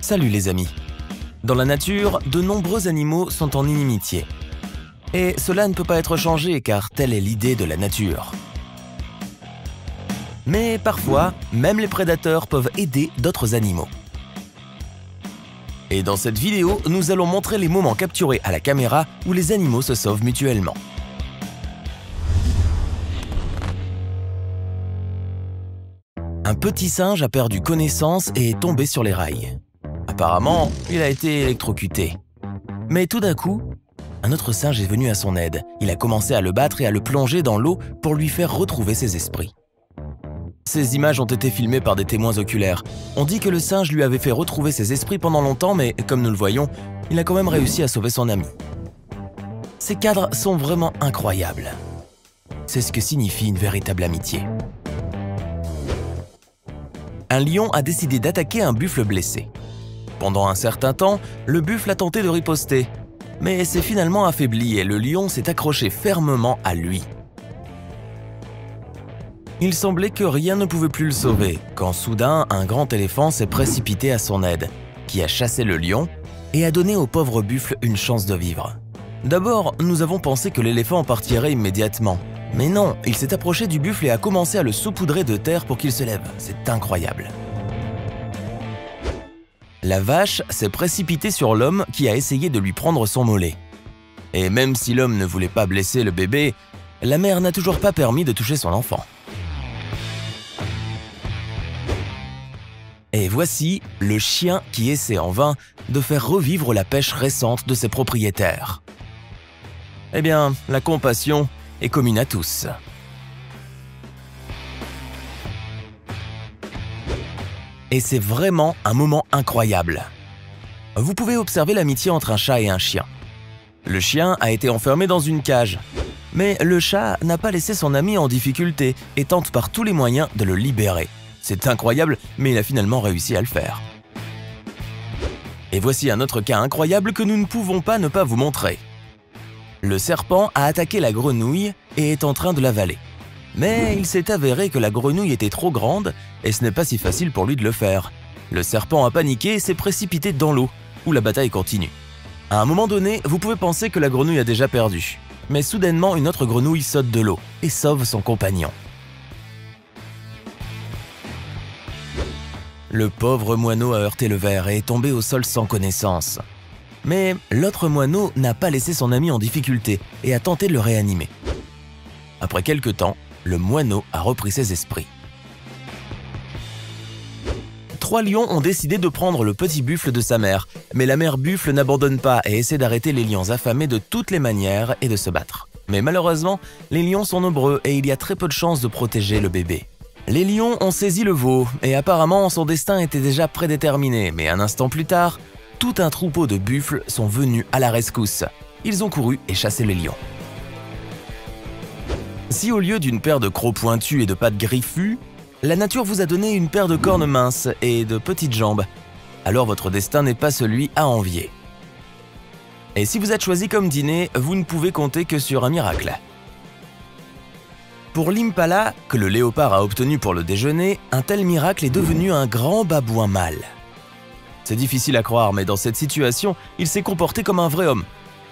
Salut les amis! Dans la nature, de nombreux animaux sont en inimitié. Et cela ne peut pas être changé car telle est l'idée de la nature. Mais parfois, même les prédateurs peuvent aider d'autres animaux. Et dans cette vidéo, nous allons montrer les moments capturés à la caméra où les animaux se sauvent mutuellement. Un petit singe a perdu connaissance et est tombé sur les rails. Apparemment, il a été électrocuté. Mais tout d'un coup, un autre singe est venu à son aide. Il a commencé à le battre et à le plonger dans l'eau pour lui faire retrouver ses esprits. Ces images ont été filmées par des témoins oculaires. On dit que le singe lui avait fait retrouver ses esprits pendant longtemps, mais comme nous le voyons, il a quand même réussi à sauver son ami. Ces cadres sont vraiment incroyables. C'est ce que signifie une véritable amitié. Un lion a décidé d'attaquer un buffle blessé. Pendant un certain temps, le buffle a tenté de riposter, mais s'est finalement affaibli et le lion s'est accroché fermement à lui. Il semblait que rien ne pouvait plus le sauver, quand soudain un grand éléphant s'est précipité à son aide, qui a chassé le lion et a donné au pauvre buffle une chance de vivre. D'abord, nous avons pensé que l'éléphant partirait immédiatement. Mais non, il s'est approché du buffle et a commencé à le saupoudrer de terre pour qu'il se lève. C'est incroyable. La vache s'est précipitée sur l'homme qui a essayé de lui prendre son mollet. Et même si l'homme ne voulait pas blesser le bébé, la mère n'a toujours pas permis de toucher son enfant. Et voici le chien qui essaie en vain de faire revivre la pêche récente de ses propriétaires. Eh bien, la compassion est commune à tous. Et c'est vraiment un moment incroyable. Vous pouvez observer l'amitié entre un chat et un chien. Le chien a été enfermé dans une cage, mais le chat n'a pas laissé son ami en difficulté et tente par tous les moyens de le libérer. C'est incroyable, mais il a finalement réussi à le faire. Et voici un autre cas incroyable que nous ne pouvons pas ne pas vous montrer. Le serpent a attaqué la grenouille et est en train de l'avaler. Mais il s'est avéré que la grenouille était trop grande et ce n'est pas si facile pour lui de le faire. Le serpent a paniqué et s'est précipité dans l'eau, où la bataille continue. À un moment donné, vous pouvez penser que la grenouille a déjà perdu. Mais soudainement, une autre grenouille saute de l'eau et sauve son compagnon. Le pauvre moineau a heurté le verre et est tombé au sol sans connaissance. Mais l'autre moineau n'a pas laissé son ami en difficulté et a tenté de le réanimer. Après quelque temps, le moineau a repris ses esprits. 3 lions ont décidé de prendre le petit buffle de sa mère, mais la mère buffle n'abandonne pas et essaie d'arrêter les lions affamés de toutes les manières et de se battre. Mais malheureusement, les lions sont nombreux et il y a très peu de chances de protéger le bébé. Les lions ont saisi le veau et apparemment son destin était déjà prédéterminé, mais un instant plus tard, tout un troupeau de buffles sont venus à la rescousse. Ils ont couru et chassé les lions. Si au lieu d'une paire de crocs pointus et de pattes griffues, la nature vous a donné une paire de cornes minces et de petites jambes, alors votre destin n'est pas celui à envier. Et si vous êtes choisi comme dîner, vous ne pouvez compter que sur un miracle. Pour l'impala, que le léopard a obtenu pour le déjeuner, un tel miracle est devenu un grand babouin mâle. C'est difficile à croire, mais dans cette situation, il s'est comporté comme un vrai homme,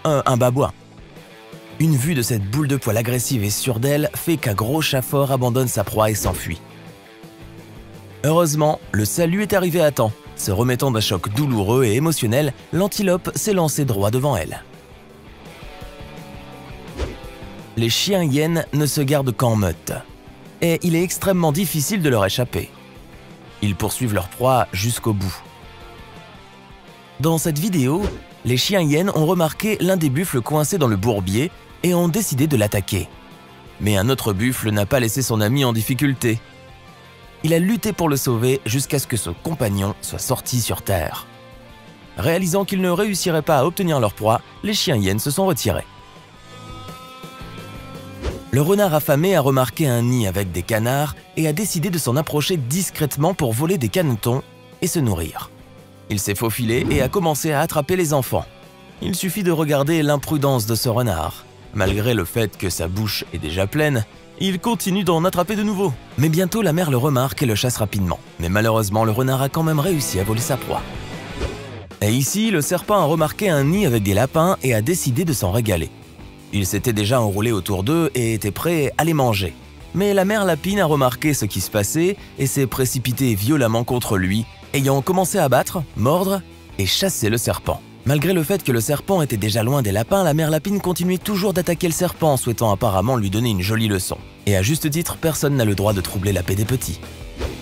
un babouin. Une vue de cette boule de poil agressive et sûre d'elle fait qu'un gros chat fort abandonne sa proie et s'enfuit. Heureusement, le salut est arrivé à temps. Se remettant d'un choc douloureux et émotionnel, l'antilope s'est lancée droit devant elle. Les chiens hyènes ne se gardent qu'en meute, et il est extrêmement difficile de leur échapper. Ils poursuivent leur proie jusqu'au bout. Dans cette vidéo, les chiens hyènes ont remarqué l'un des buffles coincé dans le bourbier et ont décidé de l'attaquer. Mais un autre buffle n'a pas laissé son ami en difficulté. Il a lutté pour le sauver jusqu'à ce que son compagnon soit sorti sur terre. Réalisant qu'ils ne réussiraient pas à obtenir leur proie, les chiens hyènes se sont retirés. Le renard affamé a remarqué un nid avec des canards et a décidé de s'en approcher discrètement pour voler des canetons et se nourrir. Il s'est faufilé et a commencé à attraper les enfants. Il suffit de regarder l'imprudence de ce renard. Malgré le fait que sa bouche est déjà pleine, il continue d'en attraper de nouveau. Mais bientôt la mère le remarque et le chasse rapidement. Mais malheureusement, le renard a quand même réussi à voler sa proie. Et ici, le serpent a remarqué un nid avec des lapins et a décidé de s'en régaler. Il s'était déjà enroulé autour d'eux et était prêt à les manger. Mais la mère lapine a remarqué ce qui se passait et s'est précipitée violemment contre lui, ayant commencé à battre, mordre et chasser le serpent. Malgré le fait que le serpent était déjà loin des lapins, la mère lapine continuait toujours d'attaquer le serpent, souhaitant apparemment lui donner une jolie leçon. Et à juste titre, personne n'a le droit de troubler la paix des petits.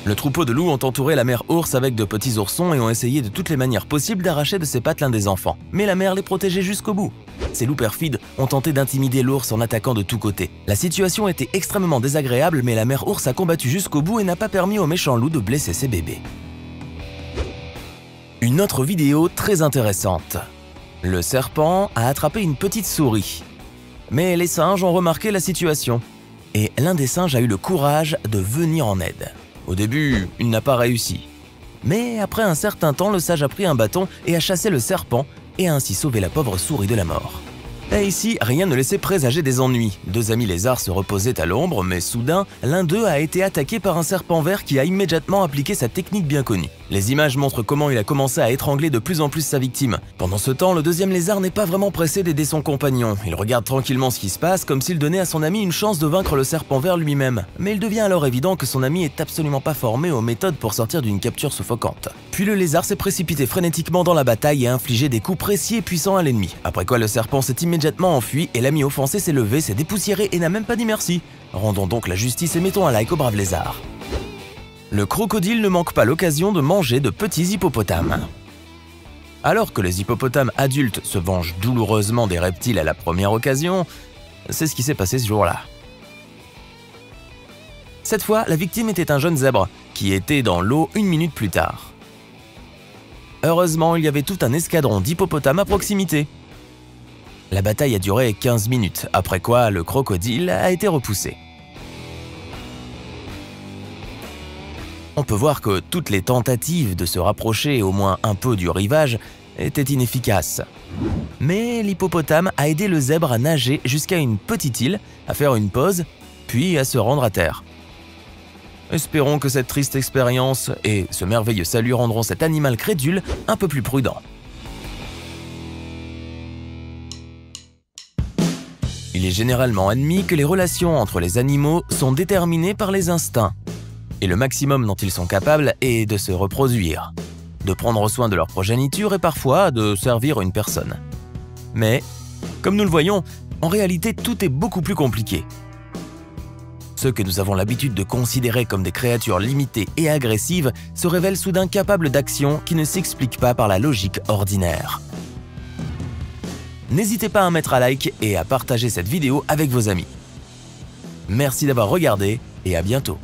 Le troupeau de loups ont entouré la mère ours avec de petits oursons et ont essayé de toutes les manières possibles d'arracher de ses pattes l'un des enfants. Mais la mère les protégeait jusqu'au bout. Ces loups perfides ont tenté d'intimider l'ours en attaquant de tous côtés. La situation était extrêmement désagréable, mais la mère ours a combattu jusqu'au bout et n'a pas permis aux méchants loups de blesser ses bébés. Une autre vidéo très intéressante. Le serpent a attrapé une petite souris. Mais les singes ont remarqué la situation. Et l'un des singes a eu le courage de venir en aide. Au début, il n'a pas réussi. Mais après un certain temps, le sage a pris un bâton et a chassé le serpent et a ainsi sauvé la pauvre souris de la mort. Et ici, rien ne laissait présager des ennuis. Deux amis lézards se reposaient à l'ombre, mais soudain, l'un d'eux a été attaqué par un serpent vert qui a immédiatement appliqué sa technique bien connue. Les images montrent comment il a commencé à étrangler de plus en plus sa victime. Pendant ce temps, le deuxième lézard n'est pas vraiment pressé d'aider son compagnon. Il regarde tranquillement ce qui se passe, comme s'il donnait à son ami une chance de vaincre le serpent vert lui-même. Mais il devient alors évident que son ami est absolument pas formé aux méthodes pour sortir d'une capture suffocante. Puis le lézard s'est précipité frénétiquement dans la bataille et a infligé des coups précis et puissants à l'ennemi. Après quoi, le serpent s'est immédiatement enfui et l'ami offensé s'est levé, s'est dépoussiéré et n'a même pas dit merci. Rendons donc la justice et mettons un like au brave lézard. Le crocodile ne manque pas l'occasion de manger de petits hippopotames. Alors que les hippopotames adultes se vengent douloureusement des reptiles à la première occasion, c'est ce qui s'est passé ce jour-là. Cette fois, la victime était un jeune zèbre qui était dans l'eau une minute plus tard. Heureusement, il y avait tout un escadron d'hippopotames à proximité. La bataille a duré 15 minutes, après quoi le crocodile a été repoussé. On peut voir que toutes les tentatives de se rapprocher au moins un peu du rivage étaient inefficaces. Mais l'hippopotame a aidé le zèbre à nager jusqu'à une petite île, à faire une pause, puis à se rendre à terre. Espérons que cette triste expérience et ce merveilleux salut rendront cet animal crédule un peu plus prudent. Il est généralement admis que les relations entre les animaux sont déterminées par les instincts. Et le maximum dont ils sont capables est de se reproduire, de prendre soin de leur progéniture et parfois de servir une personne. Mais, comme nous le voyons, en réalité tout est beaucoup plus compliqué. Ceux que nous avons l'habitude de considérer comme des créatures limitées et agressives se révèlent soudain capables d'actions qui ne s'expliquent pas par la logique ordinaire. N'hésitez pas à mettre un like et à partager cette vidéo avec vos amis. Merci d'avoir regardé et à bientôt.